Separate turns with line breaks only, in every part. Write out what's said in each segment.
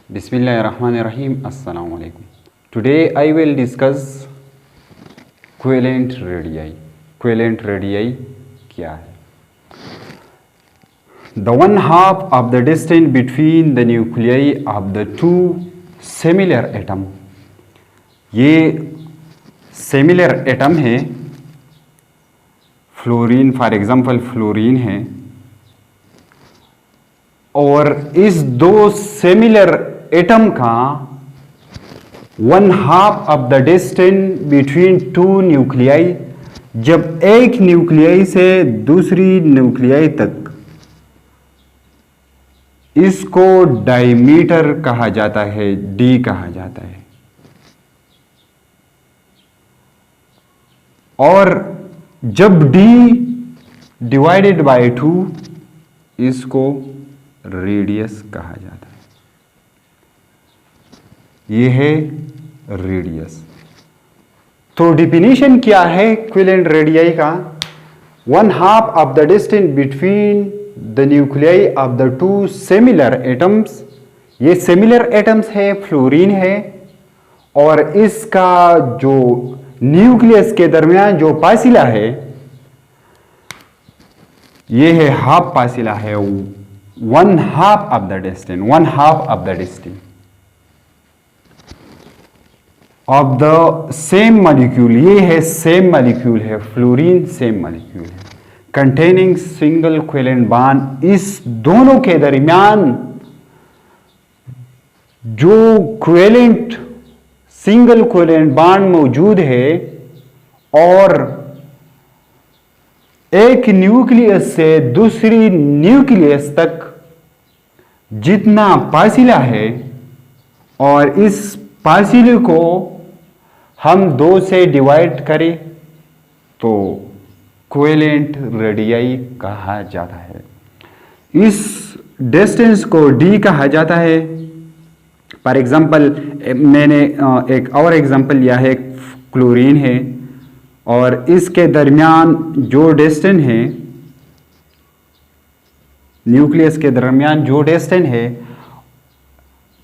Bismillahirrahmanirrahim. Assalamu alaikum. Today I will discuss covalent radii. Covalent radii क्या है? The one half of the distance between the nuclei of the two similar atom. ये similar atom है. Fluorine for example fluorine है और इस दो similar atom का one half of the distance between two nuclei, जब एक न्यूक्लियाई से दूसरी न्यूक्लियाई तक, इसको डायमीटर कहा जाता है, डी कहा जाता है। और जब d डिवाइडेड बाय 2, इसको रेडियस कहा जाता है। ये है रेडियस। तो डिफिनीशन क्या है कोवेलेंट रेडियाई का? One half of the distance between the nuclei of the two similar atoms. ये सिमिलर एटम्स है, फ्लोरीन है, और इसका जो न्यूक्लियस के दरमियान जो फासिला है, ये है हाफ फासिला है, one half of the distance, one half of the distance of the same molecule. ये है सेम मॉलिक्यूल है, फ्लोरीन सेम मॉलिक्यूल है, कंटेनिंग सिंगल कोवेलेंट बॉन्ड। इस दोनों के दरमियान जो कोवेलेंट सिंगल कोवेलेंट बॉन्ड मौजूद है और एक न्यूक्लियस से दूसरी न्यूक्लियस तक जितना फासिला है, और इस फासिले को हम 2 से डिवाइड करें तो कोवेलेंट रेडियाई कहा जाता है। इस डिस्टेंस को डी कहा जाता है। फॉर एग्जाम्पल मैंने एक और एग्जाम्पल लिया है, क्लोरीन है, और इसके दरमियान जो डिस्टेंस है, न्यूक्लियस के दरमियान जो डिस्टेंस है,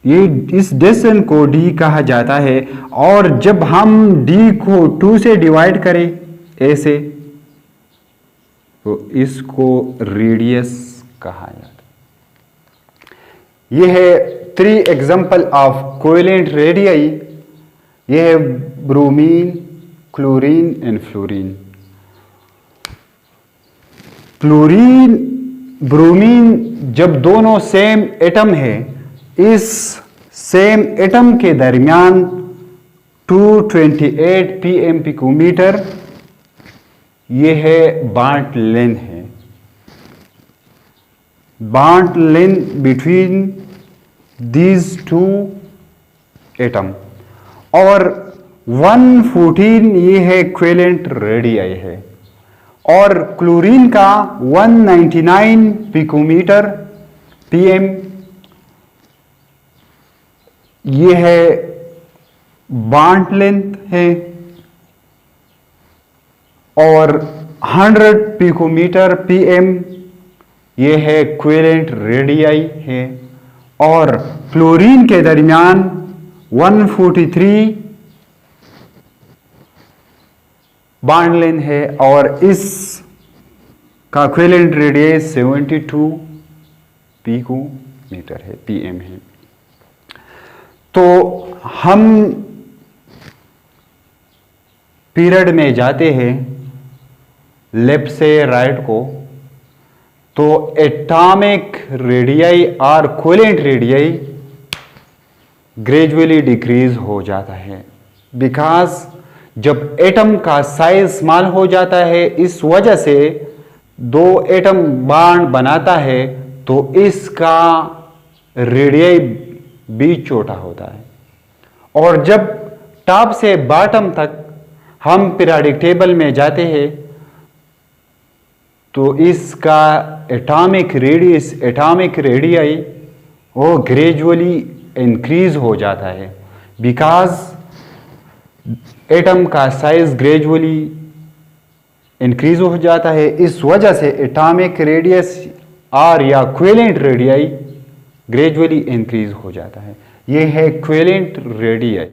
ये इस डिस्टेंस को डी कहा जाता है। और जब हम डी को 2 से डिवाइड करें ऐसे, तो इसको रेडियस कहा जाता है। ये है 3 एग्जाम्पल ऑफ कोवेलेंट रेडियाई। ये है bromine, chlorine and fluorine. Chlorine bromine जब दोनों सेम एटम है, इस सेम एटम के दरमियान 228 pm पिकोमीटर, ये है बॉन्ड लेंथ है, bond length between these two atom. और 114 ये है कोवेलेंट रेडियाई है, और क्लोरीन का 199 पिकोमीटर pm, ये है बॉन्ड लेंथ है, और 100 पिकोमीटर pm ये है कोवेलेंट रेडियाई है। और फ्लोरीन के दरमियान 143 बॉन्ड लेंथ है, और इस का कोवेलेंट रेडियस 72 पिकोमीटर है, pm है। तो हम पीरियड में जाते हैं लेफ्ट से राइट को, तो एटॉमिक रेडियाई और कोवेलेंट रेडियाई ग्रेजुअली डिक्रीज हो जाता है, बिकॉज जब एटम का साइज स्मॉल हो जाता है, इस वजह से 2 एटम बॉन्ड बनाता है, तो इसका रेडियाई भी छोटा होता है। और जब टॉप से बॉटम तक हम पीरियोडिक टेबल में जाते हैं, तो इसका एटॉमिक रेडियस, एटॉमिक रेडियाई वो ग्रेजुअली इंक्रीज हो जाता है, बिकॉज एटम का साइज ग्रेजुअली इंक्रीज हो जाता है। इस वजह से एटॉमिक रेडियस और या कोवेलेंट रेडियाई ग्रेजुअली इंक्रीज हो जाता है। ये है क्वेलेंट रेडियाई।